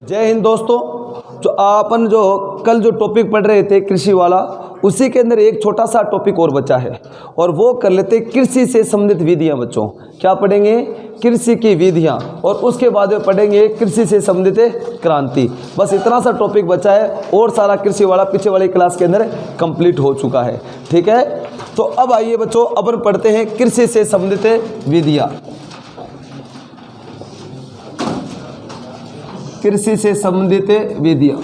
जय हिंद दोस्तों। जो अपन कल जो टॉपिक पढ़ रहे थे कृषि वाला, उसी के अंदर एक छोटा सा टॉपिक और बचा है और वो कर लेते कृषि से संबंधित विधियां। बच्चों क्या पढ़ेंगे? कृषि की विधियां, और उसके बाद में पढ़ेंगे कृषि से संबंधित क्रांति। बस इतना सा टॉपिक बचा है और सारा कृषि वाला पीछे वाली क्लास के अंदर कंप्लीट हो चुका है। ठीक है, तो अब आइए बच्चों अपन पढ़ते हैं कृषि से संबंधित विधियां। कृषि से संबंधित विधियां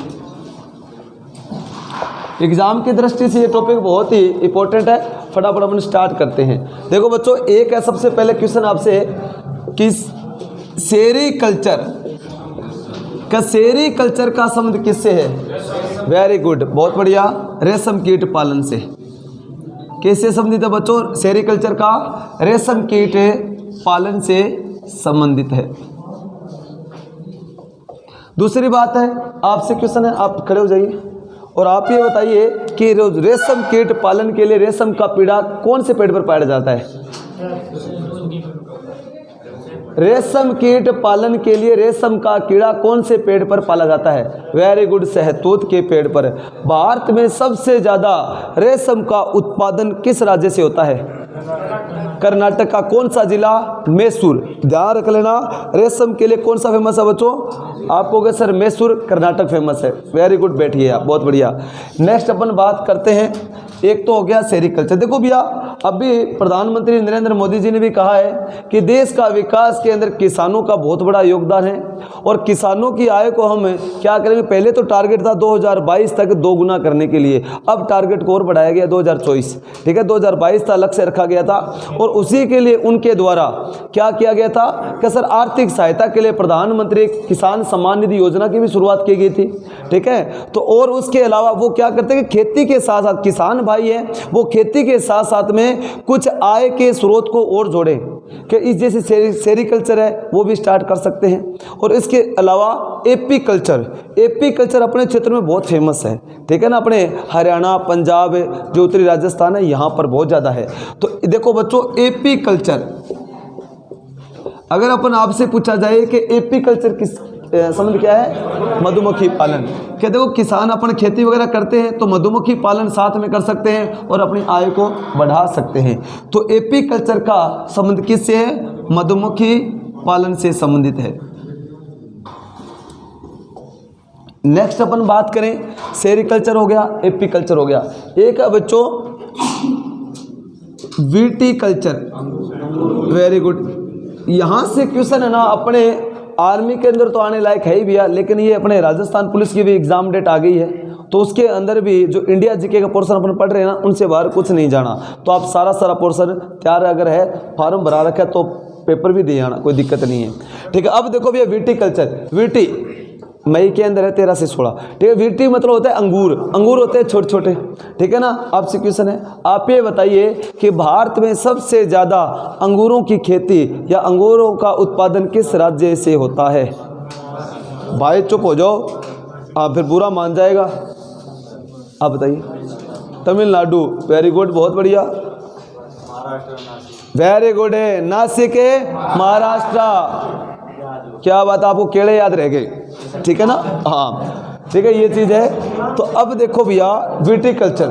एग्जाम की दृष्टि से ये टॉपिक बहुत ही इंपॉर्टेंट है। फटाफट अपन स्टार्ट करते हैं। देखो बच्चों, एक है सबसे पहले क्वेश्चन आपसे कि सेरीकल्चर का संबंध किससे है? वेरी गुड, बहुत बढ़िया, रेशम कीट पालन से। किससे संबंधित है बच्चों? सेरीकल्चर का रेशम कीट पालन से संबंधित है। दूसरी बात है, आपसे क्वेश्चन है, आप खड़े हो जाइए और आप ये बताइए कि रेशम कीट पालन के लिए रेशम का कीड़ा कौन से पेड़ पर पाया जाता है? रेशम कीट पालन के लिए रेशम का कीड़ा कौन से पेड़ पर पाला जाता है? वेरी गुड, शहतूत के पेड़ पर। भारत में सबसे ज़्यादा रेशम का उत्पादन किस राज्य से होता है? कर्नाटक का कौन सा जिला? मैसूर। ध्यान रख लेना, रेशम के लिए कौन सा फेमस है बच्चों? आप कहोगे सर मैसूर कर्नाटक फेमस है। वेरी गुड, बैठिए आप, बहुत बढ़िया। नेक्स्ट अपन बात करते हैं, एक तो हो गया सेरीकल्चर। देखो भैया, अभी प्रधानमंत्री नरेंद्र मोदी जी ने भी कहा है कि देश का विकास के अंदर किसानों का बहुत बड़ा योगदान है और किसानों की आय को हम क्या करेंगे? पहले तो टारगेट था 2022 तक 2 गुना करने के लिए, अब टारगेट को और बढ़ाया गया 2024। ठीक है, 2022 का लक्ष्य रखा गया था और उसी के लिए उनके द्वारा क्या किया गया था कि सर आर्थिक सहायता के लिए प्रधानमंत्री किसान सम्मान निधि योजना की भी शुरुआत की गई थी। ठीक है, तो और उसके अलावा वो क्या करते हैं कि खेती के साथ साथ, किसान भाई है वो खेती के साथ साथ में कुछ आय के स्रोत को और जोड़े कि इस जैसे सेरीकल्चर है वो भी स्टार्ट कर सकते हैं। और इसके अलावा एपीकल्चर अपने क्षेत्र में बहुत फेमस है। ठीक है ना, अपने हरियाणा, पंजाब, जो उत्तरी राजस्थान है यहाँ पर बहुत ज़्यादा है। तो देखो बच्चों, एपीकल्चर, अगर अपन आपसे पूछा जाए कि एपीकल्चर किस संबंध क्या है? मधुमक्खी पालन। क्या देखो, किसान अपन खेती वगैरह करते हैं तो मधुमक्खी पालन साथ में कर सकते हैं और अपनी आय को बढ़ा सकते हैं। तो एपीकल्चर का संबंध किससे है? मधुमक्खी पालन से संबंधित है। नेक्स्ट अपन बात करें, सेरीकल्चर हो गया, एपीकल्चर हो गया। एक है बच्चों विटीकल्चर। वेरी गुड, यहां से क्वेश्चन है ना, अपने आर्मी के अंदर तो आने लायक है ही भैया, लेकिन ये अपने राजस्थान पुलिस की भी एग्जाम डेट आ गई है तो उसके अंदर भी जो इंडिया जीके का पोर्शन अपन पढ़ रहे हैं ना, उनसे बाहर कुछ नहीं जाना। तो आप सारा पोर्शन तैयार अगर है, फॉर्म भरा रखा है तो पेपर भी दे आना, कोई दिक्कत नहीं है। ठीक है, अब देखो भैया विटीकल्चर, विटी मई के अंदर है 13 से 16। ठीक है, विटी मतलब होता है अंगूर, अंगूर होते हैं छोटे छोटे। ठीक है ना, आपसे क्वेश्चन है, आप ये बताइए कि भारत में सबसे ज़्यादा अंगूरों की खेती या अंगूरों का उत्पादन किस राज्य से होता है? भाई चुप हो जाओ, आप फिर बुरा मान जाएगा। आप बताइए। तमिलनाडु। वेरी गुड, बहुत बढ़िया, वेरी गुड है, नासिक है, महाराष्ट्र। क्या बात, आपको केड़े याद रह गए? ठीक है ना, हाँ ठीक है, ये चीज़ है। तो अब देखो भैया विटीकल्चर,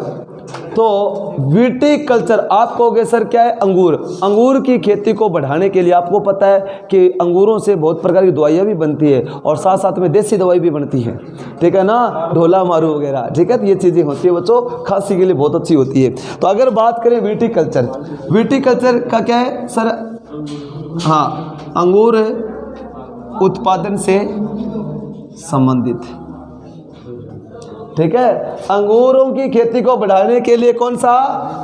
तो विटीकल्चर आप कहोगे सर क्या है? अंगूर। अंगूर की खेती को बढ़ाने के लिए आपको पता है कि अंगूरों से बहुत प्रकार की दवाइयाँ भी बनती है और साथ साथ में देसी दवाई भी बनती है। ठीक है ना, ढोला मारू वगैरह। ठीक है, तो ये चीज़ें होती है बच्चों, खांसी के लिए बहुत अच्छी होती है। तो अगर बात करें विटीकल्चर, विटीकल्चर का क्या है सर? हाँ, अंगूर उत्पादन से संबंधित। ठीक है, अंगूरों की खेती को बढ़ाने के लिए कौन सा?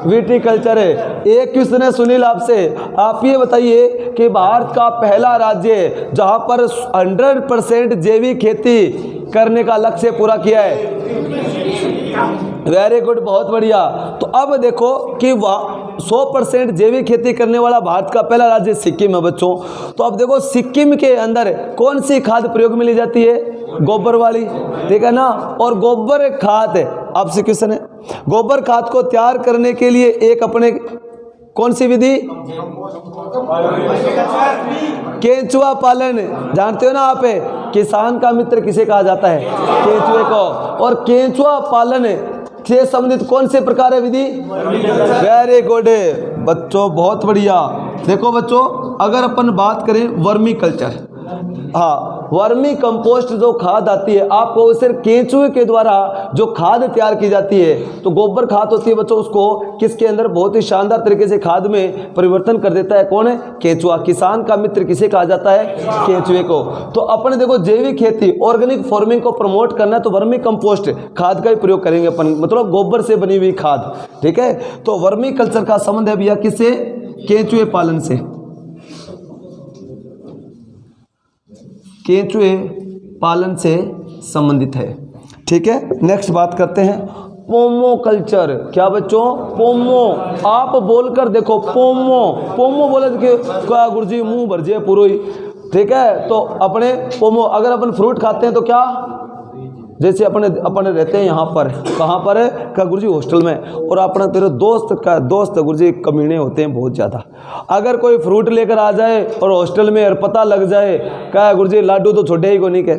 विटीकल्चर है। एक क्वेश्चन है सुनील आपसे, आप ये बताइए कि भारत का पहला राज्य जहां पर 100% जैविक खेती करने का लक्ष्य पूरा किया है? वेरी गुड, बहुत बढ़िया। तो अब देखो कि 100% जैविक खेती करने वाला भारत का पहला राज्य सिक्किम है बच्चों। तो अब देखो सिक्किम के अंदर कौन सी खाद प्रयोग में ली जाती है? गोबर वाली। ठीक है ना, और गोबर खाद है, आपसे क्वेश्चन है, गोबर खाद को तैयार करने के लिए एक अपने कौन सी विधि? केंचुआ पालन। जानते हो ना आप, किसान का मित्र किसे कहा जाता है? केंचुए को। और केंचुआ पालन से संबंधित कौन से प्रकार है विधि? वेरी गुड बच्चों, बहुत बढ़िया। देखो बच्चों, अगर अपन बात करें वर्मी कल्चर, हाँ, वर्मी कंपोस्ट जो खाद आती है आपको सिर्फ केंचुए के द्वारा जो खाद तैयार की जाती है, तो गोबर खाद होती है बच्चों, उसको किसके अंदर बहुत ही शानदार तरीके से खाद में परिवर्तन कर देता है। कौन है? केंचुआ। किसान का मित्र किसे कहा जाता है? केंचुए को। तो अपन देखो, जैविक खेती, ऑर्गेनिक फार्मिंग को प्रमोट करना है तो वर्मी कंपोस्ट खाद का ही प्रयोग करेंगे अपन, मतलब गोबर से बनी हुई खाद। ठीक है, तो वर्मी कल्चर का संबंध है भैया किससे? केंचुए पालन से। केंचुए पालन से संबंधित है। ठीक है, नेक्स्ट बात करते हैं पोमो कल्चर। क्या बच्चों? पोमो। आप बोलकर देखो, पोमो। पोमो बोले देखिए, क्या गुरुजी मुंह भर जाए पूरा ही। ठीक है, तो अपने पोमो, अगर अपन फ्रूट खाते हैं तो क्या, जैसे अपने रहते हैं यहाँ पर, कहाँ पर है? क्या गुरुजी? हॉस्टल में। और अपना तेरे दोस्त गुरुजी कमीने होते हैं बहुत ज़्यादा। अगर कोई फ्रूट लेकर आ जाए और हॉस्टल में और पता लग जाए, क्या गुरुजी लाडू तो छोटे ही को नहीं के।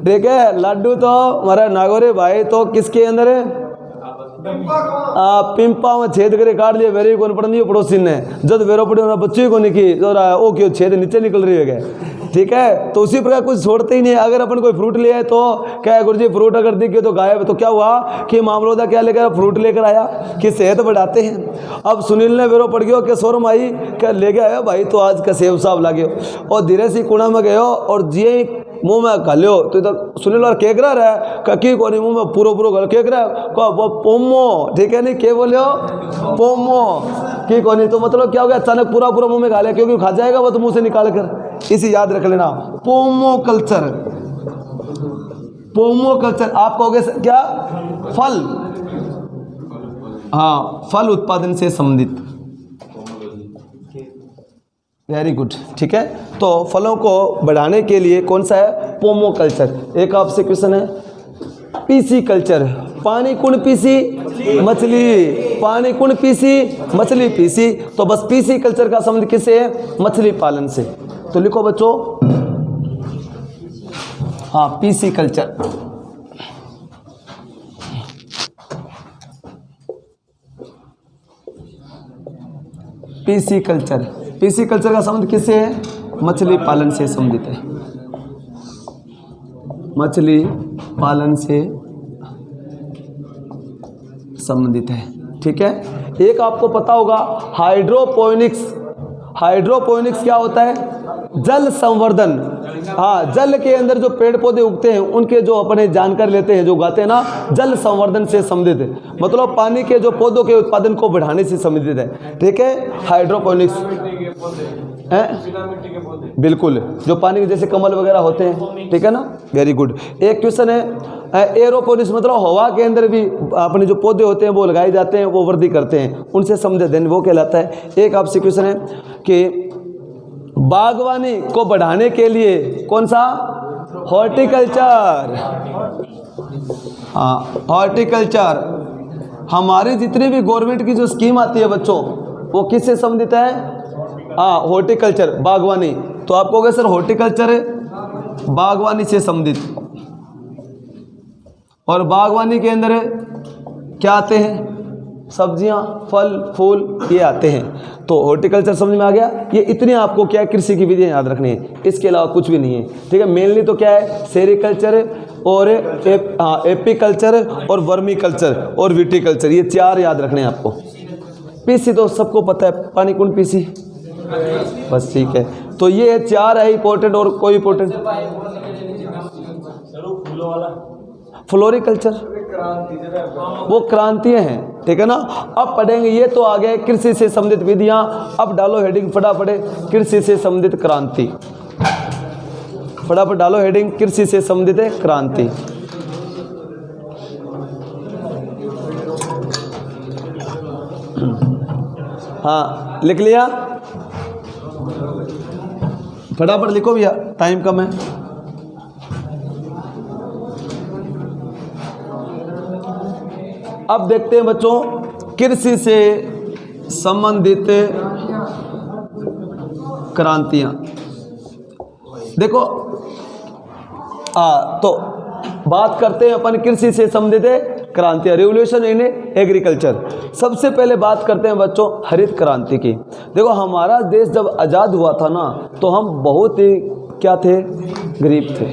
ठीक है, लाडू तो हमारा नागौरे भाई तो किसके अंदर है? पिंपा में छेद करे काट लिया, वेरी कौन पड़ नहीं पड़ोसी ने, जब वेरो पड़ी बच्चे को नहीं की तो ओ क्यों छेद नीचे निकल रही है। ठीक है, तो उसी प्रकार कुछ छोड़ते ही नहीं। अगर अपन कोई फ्रूट ले आए तो क्या है गुरुजी, फ्रूट अगर दिख गया तो गायब। तो क्या हुआ कि मामलोदा क्या लेकर फ्रूट लेकर आया कि सेहत बढ़ाते हैं। अब सुनील ने वेरो पड़ गया कि शोरम आई, क्या ले गया भाई तो आज का सेब साहब ला गयो, और धीरे से कुड़ा में गयो और जिये मुंह में घालो तो सुनील और केकरा रहा ककी को नहीं, मुंह में पूरो गल केकरा को पोमो। ठीक है, नहीं क्या बोले हो? पोमो की को नहीं। तो मतलब क्या हो गया, अचानक पूरा मुंह में खा लिया, क्योंकि खा जाएगा वो तो मुंह से निकाल कर। इसी याद रख लेना, पोमो कल्चर। पोमो कल्चर आप कहोगे क्या? फल, हाँ, फल उत्पादन से संबंधित। Very good. ठीक है, तो फलों को बढ़ाने के लिए कौन सा है? पोमो कल्चर। एक आपसे क्वेश्चन है, पीसी कल्चर। पानी कुण पीसी? मछली। पानी कुण पीसी? मछली पीसी। तो बस पीसी कल्चर का संबंध किससे है? मछली पालन से। तो लिखो बच्चों, हाँ, PC culture. PC culture. PC culture का संबंध किससे है? मछली पालन से संबंधित है। मछली पालन से संबंधित है। ठीक है, एक आपको पता होगा हाइड्रोपोनिक्स। हाइड्रोपोनिक्स क्या होता है? जल संवर्धन। हाँ, जल के अंदर जो पेड़ पौधे उगते हैं उनके जो अपने जानकारी लेते हैं, जो उगाते हैं ना, जल संवर्धन से संबंधित है। मतलब पानी के जो पौधों के उत्पादन को बढ़ाने से संबंधित है। ठीक है, हाइड्रोपोनिक्स है, बिल्कुल, जो पानी के जैसे कमल वगैरह होते हैं। ठीक है ना, वेरी गुड। एक क्वेश्चन है एरोपोनिक्स, मतलब हवा के अंदर भी अपने जो पौधे होते हैं वो लगाए जाते हैं, वो वृद्धि करते हैं, उनसे संबंधित है, वो कहलाता है। एक आपसे क्वेश्चन है कि बागवानी को बढ़ाने के लिए कौन सा? हॉर्टिकल्चर। हाँ, हॉर्टिकल्चर। हमारी जितनी भी गवर्नमेंट की जो स्कीम आती है बच्चों, वो किससे संबंधित है? हाँ, हॉर्टिकल्चर, बागवानी। तो आप कहोगे सर हॉर्टिकल्चर बागवानी से संबंधित, और बागवानी के अंदर क्या आते हैं? सब्जियां, फल, फूल, ये आते हैं। तो हॉर्टिकल्चर समझ में आ गया। ये इतनी आपको क्या है, कृषि की विधियां याद रखनी है, इसके अलावा कुछ भी नहीं है। ठीक है, मेनली तो क्या है? सेरिकल्चर और एपीकल्चर और वर्मी कल्चर और विटीकल्चर, ये चार याद रखने हैं आपको। पीसी तो सबको पता है, पानी कौन पीसी, बस ठीक है। तो ये चार है इंपॉर्टेंट, और कोई इंपॉर्टेंट? फ्लोरिकल्चर, वो क्रांतियां हैं। ठीक है ना, अब पढ़ेंगे। ये तो आ गए कृषि से संबंधित विधियां। अब डालो हेडिंग फटाफट, कृषि से संबंधित क्रांति। फटाफट डालो हेडिंग, कृषि से संबंधित है क्रांति। हाँ, लिख लिया? फटाफट लिखो भैया, टाइम कम है। अब देखते हैं बच्चों, कृषि से संबंधित क्रांतियां। देखो तो बात करते हैं अपन कृषि से संबंधित क्रांतियाँ, रिवोल्यूशन इन एग्रीकल्चर। सबसे पहले बात करते हैं बच्चों हरित क्रांति की। देखो हमारा देश जब आज़ाद हुआ था ना, तो हम बहुत ही क्या थे, गरीब थे।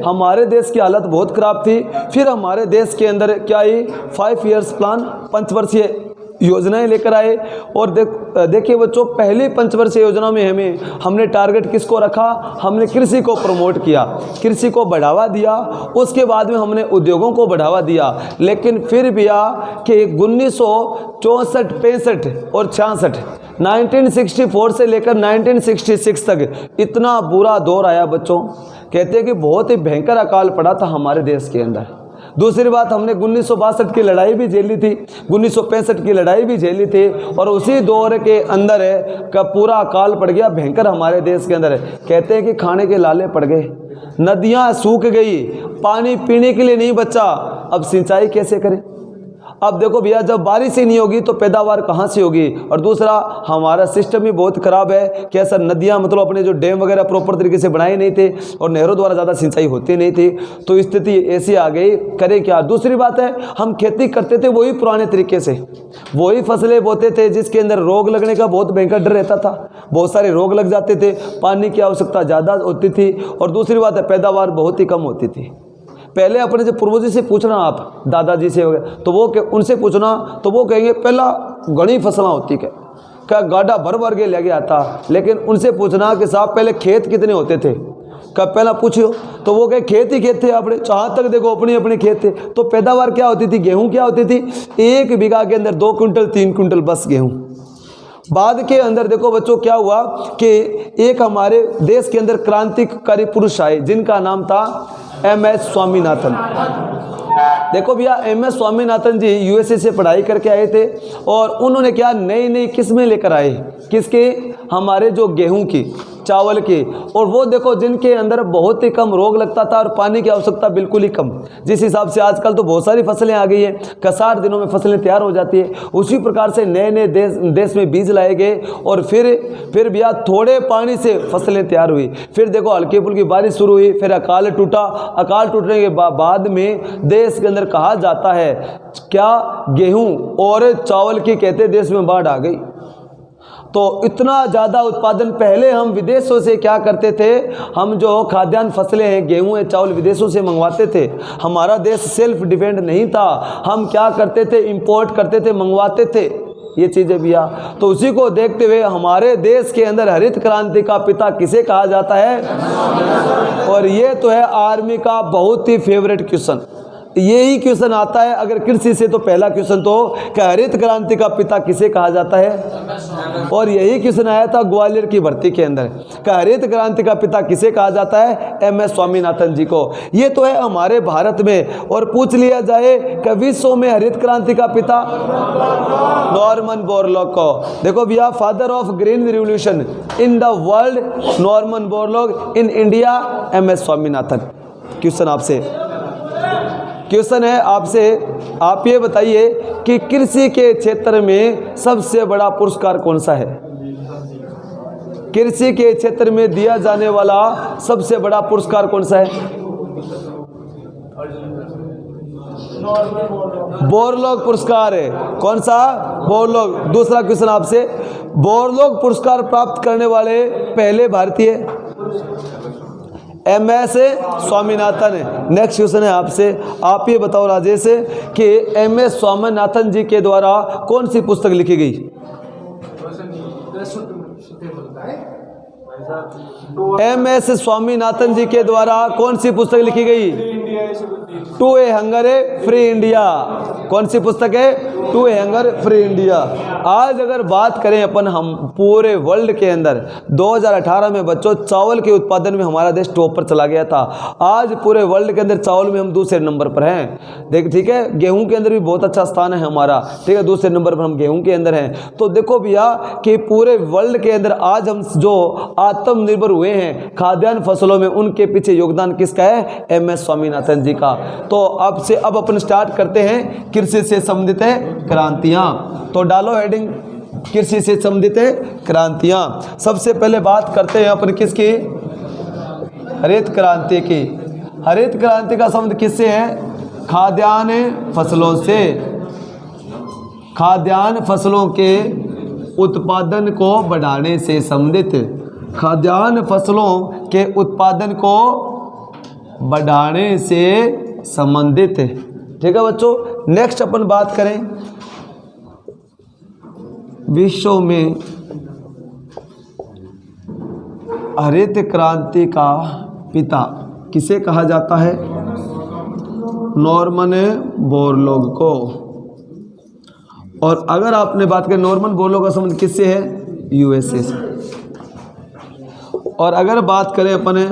हमारे देश की हालत बहुत ख़राब थी। फिर हमारे देश के अंदर क्या ही 5 ईयर्स प्लान, पंचवर्षीय योजनाएं लेकर आए। और देखिए बच्चों, पहली पंचवर्षीय योजना में हमने टारगेट किसको रखा, हमने कृषि को प्रमोट किया, कृषि को बढ़ावा दिया। उसके बाद में हमने उद्योगों को बढ़ावा दिया। लेकिन फिर भी कि 1964, 65 और 66, 1964 से लेकर 1966 तक इतना बुरा दौर आया बच्चों, कहते हैं कि बहुत ही भयंकर अकाल पड़ा था हमारे देश के अंदर। दूसरी बात, हमने 1962 की लड़ाई भी झेली थी, 1965 की लड़ाई भी झेली थी। और उसी दौर के अंदर का पूरा अकाल पड़ गया भयंकर हमारे देश के अंदर। कहते हैं कि खाने के लाले पड़ गए, नदियां सूख गई, पानी पीने के लिए नहीं बचा। अब सिंचाई कैसे करें? अब देखो भैया, जब बारिश ही नहीं होगी तो पैदावार कहाँ से होगी? और दूसरा, हमारा सिस्टम ही बहुत ख़राब है। कैसा, नदियाँ मतलब अपने जो डैम वगैरह प्रॉपर तरीके से बनाए नहीं थे और नहरों द्वारा ज़्यादा सिंचाई होती नहीं थी, तो स्थिति ऐसी आ गई, करे क्या? दूसरी बात है, हम खेती करते थे वही पुराने तरीके से, वही फसलें बोते थे जिसके अंदर रोग लगने का बहुत भयंकर डर रहता था। बहुत सारे रोग लग जाते थे, पानी की आवश्यकता ज़्यादा होती थी। और दूसरी बात है, पैदावार बहुत ही कम होती थी। पहले अपने जो पूर्वजों से पूछना, आप दादाजी से तो वो उनसे पूछना तो वो कहेंगे पहला घनी फसलें होती क्या गाड़ा भर भर के लगे आता। लेकिन उनसे पूछना कि साहब पहले खेत कितने होते थे, कब पहला पूछो तो वो कहे खेत ही खेत थे अपने, जहाँ तक देखो अपने अपने खेत थे। तो पैदावार क्या होती थी, गेहूँ क्या होती थी, 1 बीघा के अंदर 2 कुंटल 3 कुंटल बस गेहूँ। बाद के अंदर देखो बच्चों क्या हुआ कि एक हमारे देश के अंदर क्रांतिकारी पुरुष आए जिनका नाम था MS स्वामीनाथन। देखो भैया, MS स्वामीनाथन जी USA से पढ़ाई करके आए थे और उन्होंने क्या नई नई किस्में लेकर आए, किसके, हमारे जो गेहूं की, चावल की। और वो देखो जिनके अंदर बहुत ही कम रोग लगता था और पानी की आवश्यकता बिल्कुल ही कम। जिस हिसाब से आजकल तो बहुत सारी फसलें आ गई है, 60 दिनों में फसलें तैयार हो जाती है, उसी प्रकार से नए नए देश में बीज लाए गए। और फिर भैया थोड़े पानी से फसलें तैयार हुई। फिर देखो हल्की फुल्की बारिश शुरू हुई, फिर अकाल टूटा। अकाल टूटने के बाद में देश के अंदर कहा जाता है क्या, गेहूं और चावल की कहते देश में बाढ़ आ गई। तो इतना ज़्यादा उत्पादन, पहले हम विदेशों से क्या करते थे, हम जो खाद्यान्न फसलें हैं, गेहूं है, चावल विदेशों से मंगवाते थे। हमारा देश सेल्फ डिपेंड नहीं था, हम क्या करते थे, इंपोर्ट करते थे, मंगवाते थे ये चीज़ें भैया। तो उसी को देखते हुए हमारे देश के अंदर हरित क्रांति का पिता किसे कहा जाता है? और ये तो है आर्मी का बहुत ही फेवरेट क्वेश्चन, यही क्वेश्चन आता है अगर कृषि से, तो पहला क्वेश्चन तो क्या हरित क्रांति का पिता किसे कहा जाता है? और यही क्वेश्चन आया था ग्वालियर की भर्ती के अंदर, क्या हरित क्रांति का पिता किसे कहा जाता है? MS स्वामीनाथन जी को। ये तो है हमारे भारत में। और पूछ लिया जाए कि विश्व में हरित क्रांति का पिता, नॉर्मन बोरलॉग को। देखो भैया, father of green revolution in the world, Norman Borlaug, in India MS Swaminathan. Question आपसे, क्वेश्चन है आपसे, आप ये बताइए कि कृषि के क्षेत्र में सबसे बड़ा पुरस्कार कौन सा है? कृषि के क्षेत्र में दिया जाने वाला सबसे बड़ा पुरस्कार कौन सा है? बोरलॉग पुरस्कार है। कौन सा? बोरलॉग। दूसरा क्वेश्चन आपसे, बोरलॉग पुरस्कार प्राप्त करने वाले पहले भारतीय MS स्वामीनाथन है। नेक्स्ट क्वेश्चन है आपसे, आप ये बताओ राजेश कि MS स्वामीनाथन जी के द्वारा कौन सी पुस्तक लिखी गई? MS स्वामीनाथन जी के द्वारा कौन सी पुस्तक लिखी गई? To a hunger free India. कौन सी पुस्तक है? To a hunger free India. आज अगर बात करें अपन, हम पूरे वर्ल्ड के अंदर 2018 में बच्चों चावल के उत्पादन में हमारा देश टॉप पर चला गया था। आज पूरे वर्ल्ड के अंदर चावल में हम दूसरे नंबर पर हैं। देख ठीक है, गेहूं के अंदर भी बहुत अच्छा स्थान है हमारा, ठीक है, दूसरे नंबर पर हम गेहूं के अंदर हैं। तो देखो भैया कि पूरे वर्ल्ड के अंदर आज हम जो आत्मनिर्भर हुए हैं खाद्यान्न फसलों में, उनके पीछे योगदान किसका है? MS स्वामीनाथन जी का। तो अब अपन स्टार्ट करते हैं कृषि से संबंधित है क्रांतियां। तो डालो हेडिंग। कृषि से संबंधित क्रांतियाँ। सबसे पहले बात करते हैं अपन किसकी, हरित क्रांति की। हरित क्रांति का संबंध किससे है, खाद्यान्न फसलों से। खाद्यान्न फसलों के उत्पादन को बढ़ाने से संबंधित, खाद्यान्न फसलों के उत्पादन को बढ़ाने से संबंधित। ठीक है बच्चों, नेक्स्ट अपन बात करें विश्व में हरित क्रांति का पिता किसे कहा जाता है, नॉर्मन बोरलॉग को। और अगर आपने बात करें नॉर्मन बोरलॉग का संबंध किससे है, यूएसए से। और अगर बात करें अपने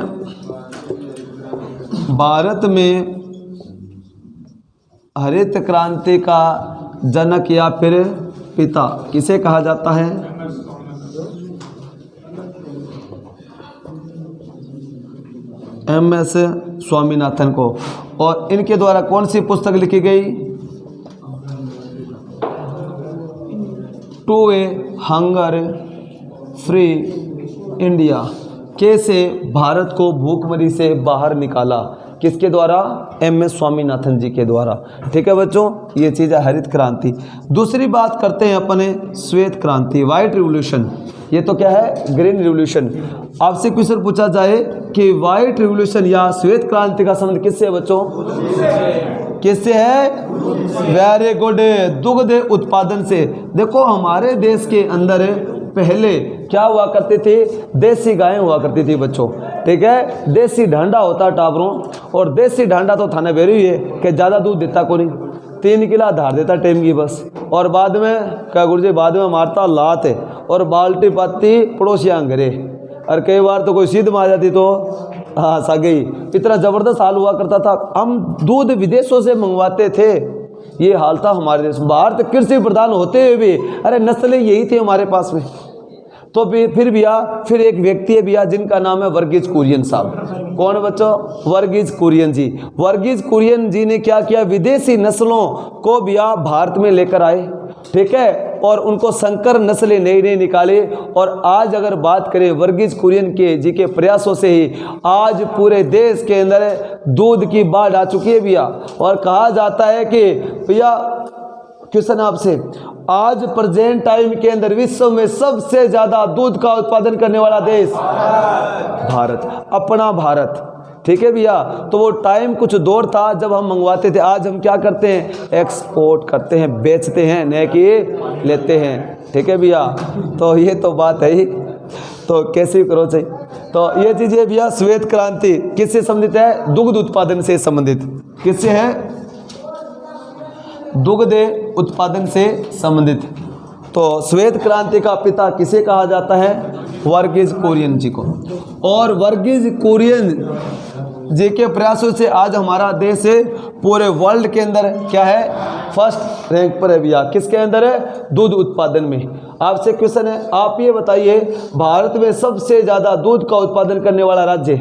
भारत में हरित क्रांति का जनक या फिर पिता किसे कहा जाता है, एम.एस. स्वामीनाथन को। और इनके द्वारा कौन सी पुस्तक लिखी गई, to a hunger free India, कैसे भारत को भूखमरी से बाहर निकाला, किसके द्वारा, एम.एस. स्वामीनाथन जी के द्वारा। ठीक है बच्चों, ये चीज़ है हरित क्रांति। दूसरी बात करते हैं अपने श्वेत क्रांति, वाइट रिवोल्यूशन। ये तो क्या है, ग्रीन रिवोल्यूशन। आपसे क्वेश्चन पूछा जाए कि वाइट रिवोल्यूशन या श्वेत क्रांति का संबंध किससे है बच्चों, किससे है, वेरी गुड, दुग्ध उत्पादन से। देखो हमारे देश के अंदर पहले क्या हुआ करते थे, देसी गायें हुआ करती थी बच्चों। ठीक है, देसी ढांडा होता टाबरों, और देसी ढांडा तो थाने बेरी है कि ज़्यादा दूध देता को नहीं, 3 किलो धार देता टाइम की बस। और बाद में क्या गुरु जी, बाद में मारता लात है और बाल्टी पाती पड़ोसियाँ घरे। और कई बार तो कोई सीध में आ जाती तो हाँ सा गई। इतना ज़बरदस्त हाल हुआ करता था, हम दूध विदेशों से मंगवाते थे। ये हाल था हमारे देश में। भारत कृषि प्रधान होते हुए भी अरे नस्लें यही थी हमारे पास में। तो फिर भैया फिर एक व्यक्ति है भैया जिनका नाम है वर्गीज कुरियन साहब। कौन बच्चों, वर्गीज कुरियन जी। वर्गीज कुरियन जी ने क्या किया, विदेशी नस्लों को भैया भारत में लेकर आए। ठीक है, और उनको संकर नस्लें नई नई निकाले। और आज अगर बात करें वर्गीज कुरियन के जी के प्रयासों से ही आज पूरे देश के अंदर दूध की बाढ़ आ चुकी है भैया। और कहा जाता है कि भैया क्वेश्चन आपसे, आज प्रेजेंट टाइम के अंदर विश्व में सबसे ज्यादा दूध का उत्पादन करने वाला देश भारत, अपना भारत। ठीक है भैया, तो वो टाइम कुछ दौर था जब हम मंगवाते थे। आज हम क्या करते हैं, एक्सपोर्ट करते हैं, बेचते हैं, न कि लेते हैं। ठीक है भैया, तो ये तो बात है ही, तो कैसे करो चाहिए। तो ये चीज़ है भैया, श्वेत क्रांति किससे संबंधित है, दुग्ध उत्पादन से संबंधित। किससे है, दुग्ध उत्पादन से संबंधित। तो श्वेत क्रांति का पिता किसे कहा जाता है, वर्गीज कुरियन जी को। और वर्गीज कुरियन जी के प्रयासों से आज हमारा देश पूरे वर्ल्ड के अंदर क्या है, फर्स्ट रैंक पर है भैया। किसके अंदर है, दूध उत्पादन में। आपसे क्वेश्चन है, आप ये बताइए भारत में सबसे ज्यादा दूध का उत्पादन करने वाला राज्य,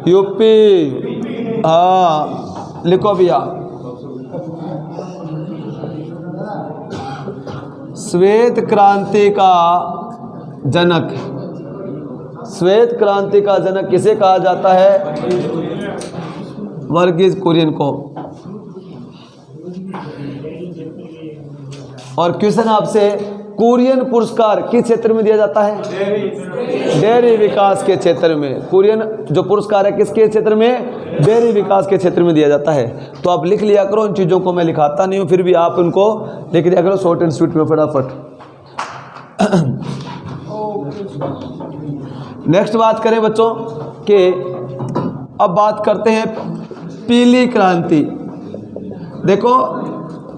यूपी। हाँ लिखो भैया, श्वेत क्रांति का जनक, श्वेत क्रांति का जनक किसे कहा जाता है, वर्गीज कुरियन को। और क्वेश्चन आपसे, कुरियन पुरस्कार किस क्षेत्र में दिया जाता है, डेयरी विकास के क्षेत्र में। कुरियन जो पुरस्कार है किसके क्षेत्र में, डेयरी विकास के क्षेत्र में दिया जाता है। तो आप लिख लिया करो, इन चीज़ों को मैं लिखाता नहीं हूँ, फिर भी आप उनको लिख लिया करो शॉर्ट एंड स्वीट में फटाफट। नेक्स्ट बात करें बच्चों कि अब बात करते हैं पीली क्रांति। देखो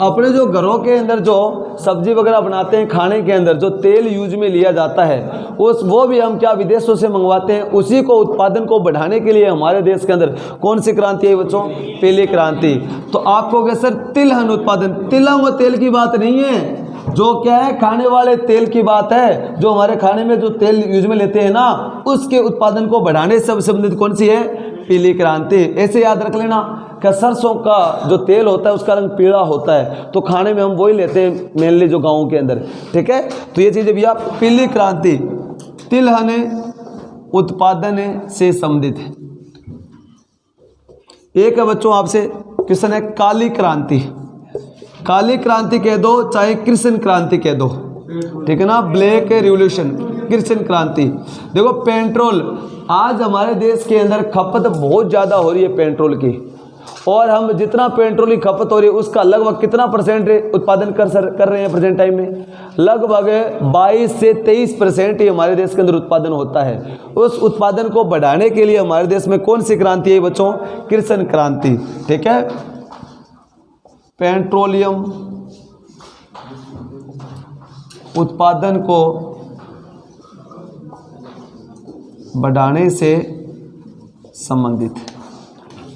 अपने जो घरों के अंदर जो सब्जी वगैरह बनाते हैं, खाने के अंदर जो तेल यूज में लिया जाता है वो भी हम क्या विदेशों से मंगवाते हैं। उसी को उत्पादन को बढ़ाने के लिए हमारे देश के अंदर कौन सी क्रांति है बच्चों, पीली क्रांति। तो आप कहोगे सर तिलहन उत्पादन, तिलहन व तेल की बात नहीं है, जो क्या है खाने वाले तेल की बात है। जो हमारे खाने में जो तेल यूज में लेते हैं ना, उसके उत्पादन को बढ़ाने से संबंधित कौन सी है, पीली क्रांति। ऐसे याद रख लेना कि सरसों का जो तेल होता है उसका रंग पीला होता है, तो खाने में हम वही लेते हैं मेनली जो गाँव के अंदर, ठीक है। तो ये चीज़ें भैया पीली क्रांति तिलहन उत्पादन से संबंधित है। एक है बच्चों आपसे क्वेश्चन है काली क्रांति। काली क्रांति कह दो चाहे कृष्ण क्रांति कह दो, ठीक है ना, ब्लैक रिवॉल्यूशन, कृष्ण क्रांति। देखो पेट्रोल आज हमारे देश के अंदर खपत बहुत ज़्यादा हो रही है पेट्रोल की, और हम जितना पेट्रोल की खपत हो रही है उसका लगभग कितना % उत्पादन कर रहे हैं प्रेजेंट टाइम में, लगभग 22 से 23% ही हमारे देश के अंदर उत्पादन होता है। उस उत्पादन को बढ़ाने के लिए हमारे देश में कौन सी क्रांति है बच्चों, कृष्ण क्रांति, ठीक है। पेट्रोलियम उत्पादन को बढ़ाने से संबंधित,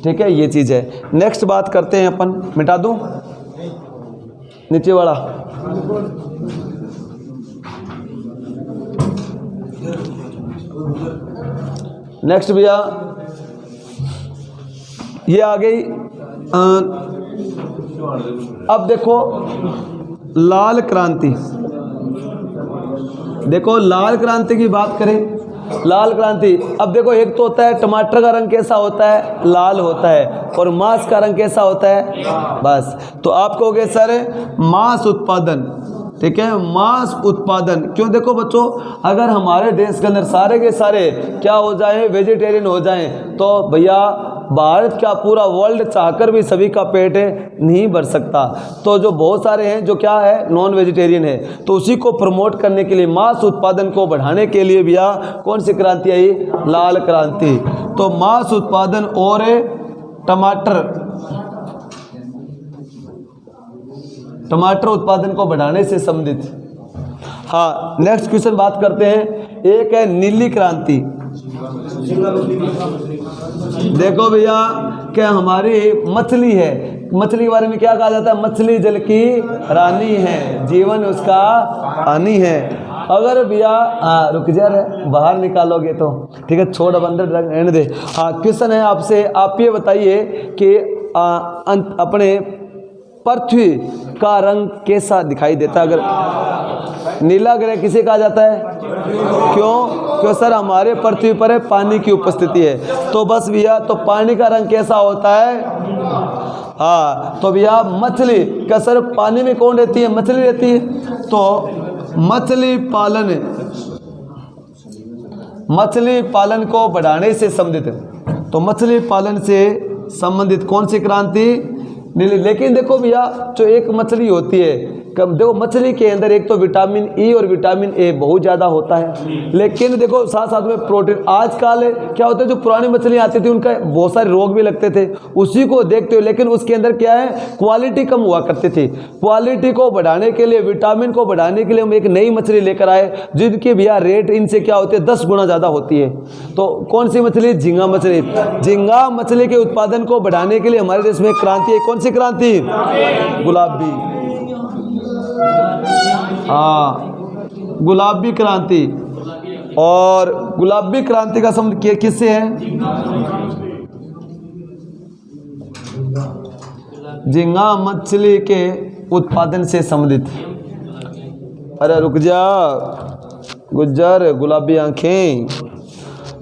ठीक है, ये चीज़ है। नेक्स्ट बात करते हैं अपन, मिटा दूं नीचे वाला, नेक्स्ट भैया ये आ गई। अब देखो लाल क्रांति, देखो लाल क्रांति की बात करें, लाल क्रांति, अब देखो एक तो होता है टमाटर का रंग कैसा होता है, लाल होता है, और मांस का रंग कैसा होता है, बस। तो आप कहोगे सर मांस उत्पादन, ठीक है, मांस उत्पादन क्यों, देखो बच्चों अगर हमारे देश के अंदर सारे के सारे क्या हो जाए, वेजिटेरियन हो जाएं, तो भैया भारत का पूरा वर्ल्ड चाहकर भी सभी का पेट नहीं भर सकता। तो जो बहुत सारे हैं जो क्या है नॉन वेजिटेरियन है, तो उसी को प्रमोट करने के लिए, मांस उत्पादन को बढ़ाने के लिए भैया कौन सी क्रांति आई, लाल क्रांति। तो मांस उत्पादन और टमाटर उत्पादन को बढ़ाने से संबंधित। हाँ, नेक्स्ट क्वेश्चन बात करते हैं, एक है नीली क्रांति। देखो भैया क्या हमारी मछली है, मछली के बारे में क्या कहा जाता है, मछली जल की रानी है, जीवन उसका पानी है। अगर भैया रुक जा रहे बाहर निकालोगे तो ठीक है, छोड़ अब अंदर रहने दे। हाँ, क्वेश्चन है आपसे, आप ये बताइए कि अपने पृथ्वी का रंग कैसा दिखाई देता है, अगर नीला ग्रह किसे कहा जाता है, क्यों सर हमारे पृथ्वी पर पानी की उपस्थिति है, तो बस भैया तो पानी का रंग कैसा होता है, हाँ तो भैया मछली क्या सर पानी में कौन रहती है, मछली रहती है। तो मछली पालन को बढ़ाने से संबंधित, तो मछली पालन से संबंधित कौन सी क्रांति, नीली। लेकिन देखो भैया जो एक मछली होती है, देखो मछली के अंदर एक तो विटामिन ई और विटामिन ए बहुत ज़्यादा होता है, लेकिन देखो साथ साथ में प्रोटीन। आजकल क्या होता है जो पुरानी मछलियाँ आती थी उनका बहुत सारे रोग भी लगते थे, उसी को देखते हुए, लेकिन उसके अंदर क्या है क्वालिटी कम हुआ करती थी। क्वालिटी को बढ़ाने के लिए, विटामिन को बढ़ाने के लिए हम एक नई मछली लेकर आए जिनकी भैया रेट इनसे क्या होती है 10 गुना ज़्यादा होती है। तो कौन सी मछली, झींगा मछली। झींगा मछली के उत्पादन को बढ़ाने के लिए हमारे देश में क्रांति है, कौन सी क्रांति, गुलाबी, हाँ गुलाबी क्रांति। और गुलाबी क्रांति का संबंध किससे है, झींगा मछली के उत्पादन से संबंधित। अरे रुक जा गुज्जर, गुलाबी आंखें,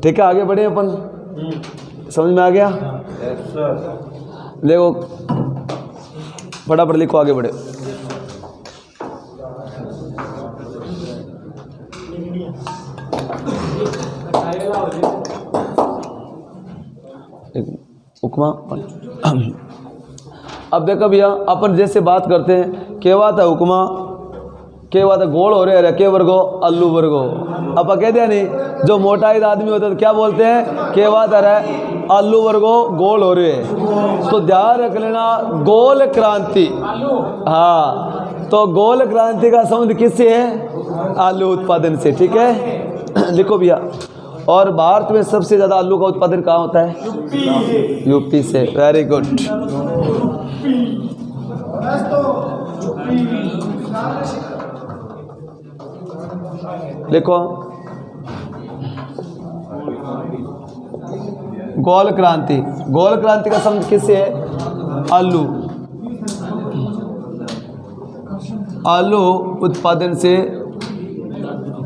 ठीक है आगे बढ़े अपन, समझ में आ गया, देखो फटाफट लिखो आगे बढ़े। उपमा। अब देखो भैया अपन जैसे बात करते हैं, क्या बात है उपमा, क्या बात है गोल हो रहे हैं, के वर्गो आलू वर्गो। अब कह दिया नहीं, जो मोटा आदमी होता है तो क्या बोलते हैं, क्या बात है आलू वर्गो गोल हो रहे हैं। तो ध्यान रख लेना गोल क्रांति, हाँ तो गोल क्रांति का संबंध किससे है, आलू उत्पादन से, ठीक है लिखो भैया। और भारत में सबसे ज़्यादा आलू का उत्पादन कहाँ होता है, यूपी से, वेरी गुड। लिखो गोल क्रांति। गोल क्रांति का संबंध किससे है? आलू। आलू उत्पादन से,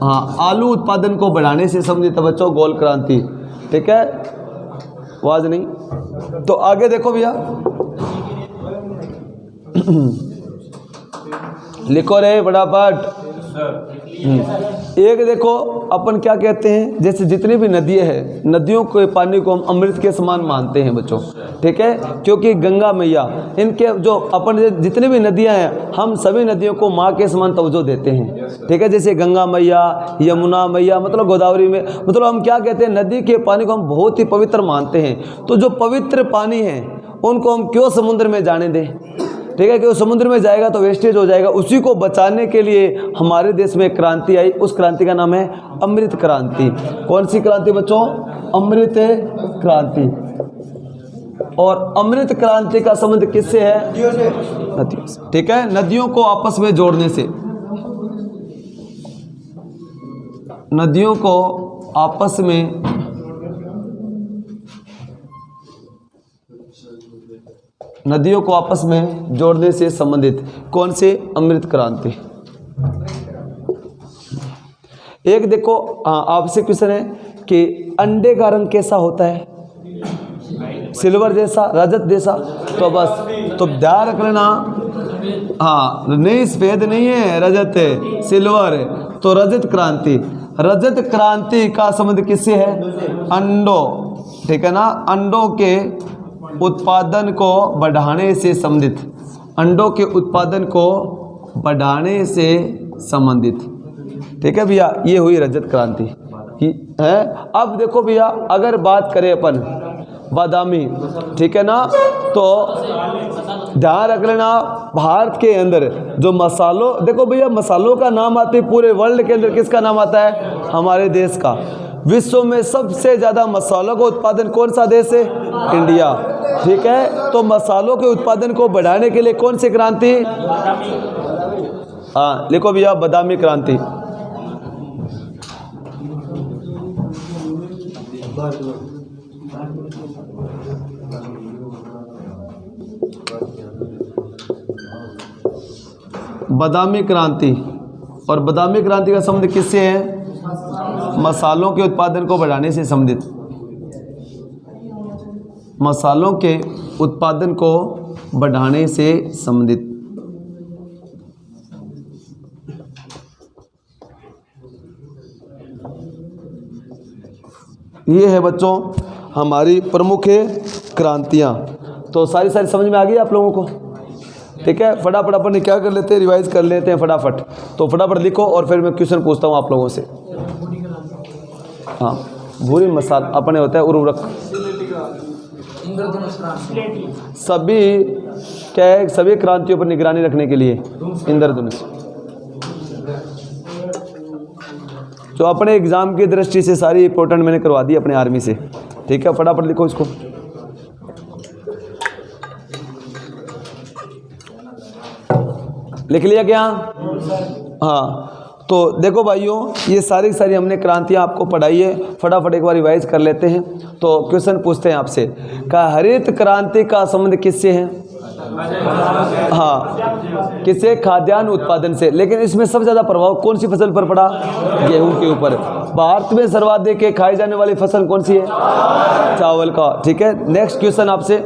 हाँ, आलू उत्पादन को बढ़ाने से संबंधित बच्चों गोल क्रांति। ठीक है, आवाज नहीं तो आगे देखो भैया, लिखो रे फटाफट। एक देखो अपन क्या कहते हैं, जैसे जितनी भी नदियाँ हैं, नदियों के पानी को हम अमृत के समान मानते हैं बच्चों। ठीक है, क्योंकि गंगा मैया, इनके जो अपन जितनी भी नदियाँ हैं, हम सभी नदियों को माँ के समान तवज्जो देते हैं। ठीक है, जैसे गंगा मैया, यमुना मैया, मतलब गोदावरी में, मतलब हम क्या कहते हैं, नदी के पानी को हम बहुत ही पवित्र मानते हैं। तो जो पवित्र पानी है उनको हम क्यों समुद्र में जाने दें? ठीक है, कि वो समुद्र में जाएगा तो वेस्टेज हो जाएगा। उसी को बचाने के लिए हमारे देश में क्रांति आई, उस क्रांति का नाम है अमृत क्रांति। कौन सी क्रांति बच्चों? अमृत क्रांति। और अमृत क्रांति का संबंध किससे है? नदियों से। ठीक है, नदियों को आपस में जोड़ने से, नदियों को आपस में जोड़ने से संबंधित। कौन से? अमृत क्रांति। एक देखो, हाँ, आपसे क्वेश्चन है कि अंडे का रंग कैसा होता है? सिल्वर जैसा, रजत जैसा? तो बस, तो ध्यान रख लेना, हाँ, नहीं सफेद नहीं है, रजत है, सिल्वर है। तो रजत क्रांति, रजत क्रांति का संबंध किससे है? अंडों। ठीक है ना, अंडों के उत्पादन को बढ़ाने से संबंधित, अंडों के उत्पादन को बढ़ाने से संबंधित। ठीक है भैया, ये हुई रजत क्रांति है। अब देखो भैया, अगर बात करें अपन बादामी, ठीक है ना, तो ध्यान रख लेना, भारत के अंदर जो मसालों, देखो भैया, मसालों का नाम आते पूरे वर्ल्ड के अंदर किसका नाम आता है? हमारे देश का। विश्व में सबसे ज़्यादा मसालों का उत्पादन कौन सा देश है? इंडिया। ठीक है, तो मसालों के उत्पादन को बढ़ाने के लिए कौन सी क्रांति? हाँ, लिखो भैया, बादामी क्रांति। बादामी क्रांति। और बादामी क्रांति का संबंध किससे है? मसालों के उत्पादन को बढ़ाने से संबंधित, मसालों के उत्पादन को बढ़ाने से संबंधित। ये है बच्चों हमारी प्रमुख क्रांतियाँ। तो सारी समझ में आ गई आप लोगों को? ठीक है, फटाफट अपन क्या कर लेते हैं, रिवाइज कर लेते हैं फटाफट। तो फटाफट लिखो और फिर मैं क्वेश्चन पूछता हूँ आप लोगों से। हाँ, भूरी मसाला अपने होता है उर्वरक। सभी क्या है? सभी क्रांतियों पर निगरानी रखने के लिए इंद्रधनुष। जो अपने एग्जाम की दृष्टि से सारी इंपॉर्टेंट मैंने करवा दी अपने आर्मी से। ठीक है, फटाफट लिखो इसको। लिख लिया क्या? हाँ, तो देखो भाइयों, ये सारी हमने क्रांतियाँ आपको पढ़ाई है। फटाफट एक बार रिवाइज कर लेते हैं। तो क्वेश्चन पूछते हैं आपसे, का हरित क्रांति का संबंध किससे है? हाँ, किससे? खाद्यान्न उत्पादन से। लेकिन इसमें सबसे ज़्यादा प्रभाव कौन सी फसल पर पड़ा? गेहूं के ऊपर। भारत में सर्वाधिक खाई जाने वाली फसल कौन सी है? चावल का। ठीक है, नेक्स्ट क्वेश्चन आपसे,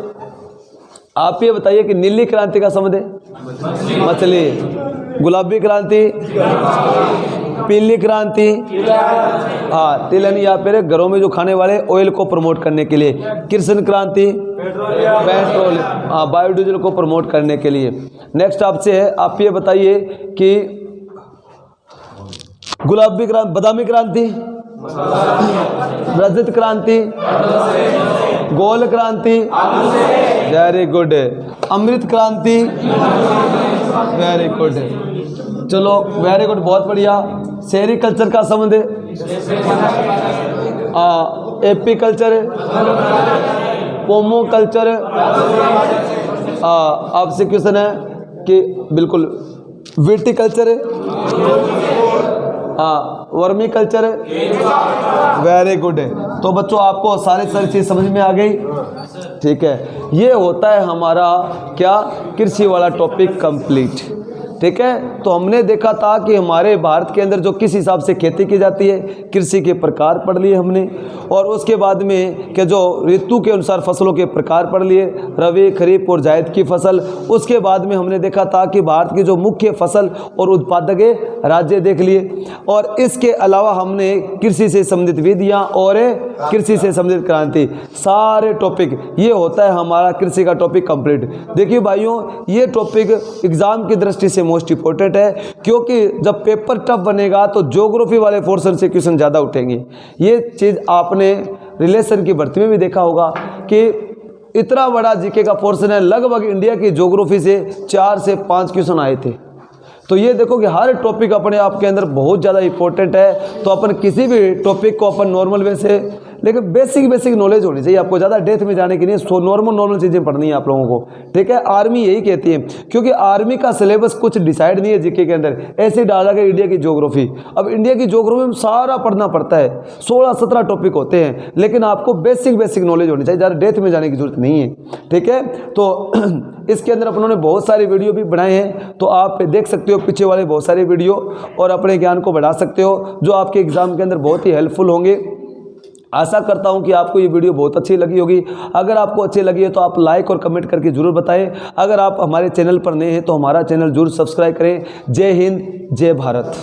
आप ये बताइए कि नीली क्रांति का संबंध है? मछली। गुलाबी क्रांति? पीली क्रांति? हाँ, तिलहन या फिर घरों में जो खाने वाले ऑयल को प्रमोट करने के लिए। कृष्ण क्रांति? पेट्रोल, हाँ, बायोडीजल को प्रमोट करने के लिए। नेक्स्ट आपसे है, आप ये बताइए कि गुलाबी क्रांति, बादामी क्रांति, रजत क्रांति, गोल क्रांति, वेरी गुड, अमृत क्रांति, वेरी गुड। चलो वेरी गुड, बहुत बढ़िया। सेरिकल्चर का संबंध, एपी कल्चर, पोमो कल्चर। आपसे क्वेश्चन है कि बिल्कुल viticulture, vermi culture, very good है। तो बच्चों आपको सारी चीज़ समझ में आ गई? ठीक है, ये होता है हमारा क्या, कृषि वाला टॉपिक कंप्लीट। ठीक है, तो हमने देखा था कि हमारे भारत के अंदर जो किस हिसाब से खेती की जाती है, कृषि के प्रकार पढ़ लिए हमने, और उसके बाद में कि जो ऋतु के अनुसार फसलों के प्रकार पढ़ लिए, रबी, खरीफ और जायद की फसल। उसके बाद में हमने देखा था कि भारत की जो मुख्य फसल और उत्पादक राज्य देख लिए, और इसके अलावा हमने कृषि से संबंधित विधियाँ और कृषि से संबंधित क्रांति, सारे टॉपिक, ये होता है हमारा कृषि का टॉपिक कंप्लीट। देखिए भाइयों, ये टॉपिक एग्जाम की दृष्टि से मोस्ट इंपॉर्टेंट है, क्योंकि जब पेपर टफ बनेगा तो ज्योग्राफी वाले पोर्शन से क्वेश्चन ज़्यादा उठेंगे। ये चीज़ आपने रिलेशन की भर्ती में भी देखा होगा कि इतना बड़ा जीके का पोर्शन है, लगभग इंडिया की ज्योग्राफी से 4 से 5 क्वेश्चन आए थे। तो ये देखो कि हर टॉपिक अपने आप के अंदर बहुत ज़्यादा इंपॉर्टेंट है। तो अपन किसी भी टॉपिक को अपन नॉर्मल वे से, लेकिन बेसिक नॉलेज होनी चाहिए आपको, ज़्यादा डेथ में जाने की नहीं, सो नॉर्मल चीज़ें पढ़नी है आप लोगों को। ठीक है, आर्मी यही कहती है, क्योंकि आर्मी का सिलेबस कुछ डिसाइड नहीं है जीके के अंदर, ऐसे डाला गया इंडिया की ज्योग्राफी। अब इंडिया की ज्योग्राफी में सारा पढ़ना पड़ता है, 16-17 टॉपिक होते हैं, लेकिन आपको बेसिक नॉलेज होनी चाहिए, ज़्यादा डेथ में जाने की जरूरत नहीं है। ठीक है, तो इसके अंदर अपनों ने बहुत सारे वीडियो भी बनाए हैं, तो आप देख सकते हो पीछे वाले बहुत सारे वीडियो, और अपने ज्ञान को बढ़ा सकते हो, जो आपके एग्जाम के अंदर बहुत ही हेल्पफुल होंगे। आशा करता हूं कि आपको ये वीडियो बहुत अच्छी लगी होगी। अगर आपको अच्छी लगी है तो आप लाइक और कमेंट करके जरूर बताएं। अगर आप हमारे चैनल पर नए हैं तो हमारा चैनल जरूर सब्सक्राइब करें। जय हिंद, जय भारत।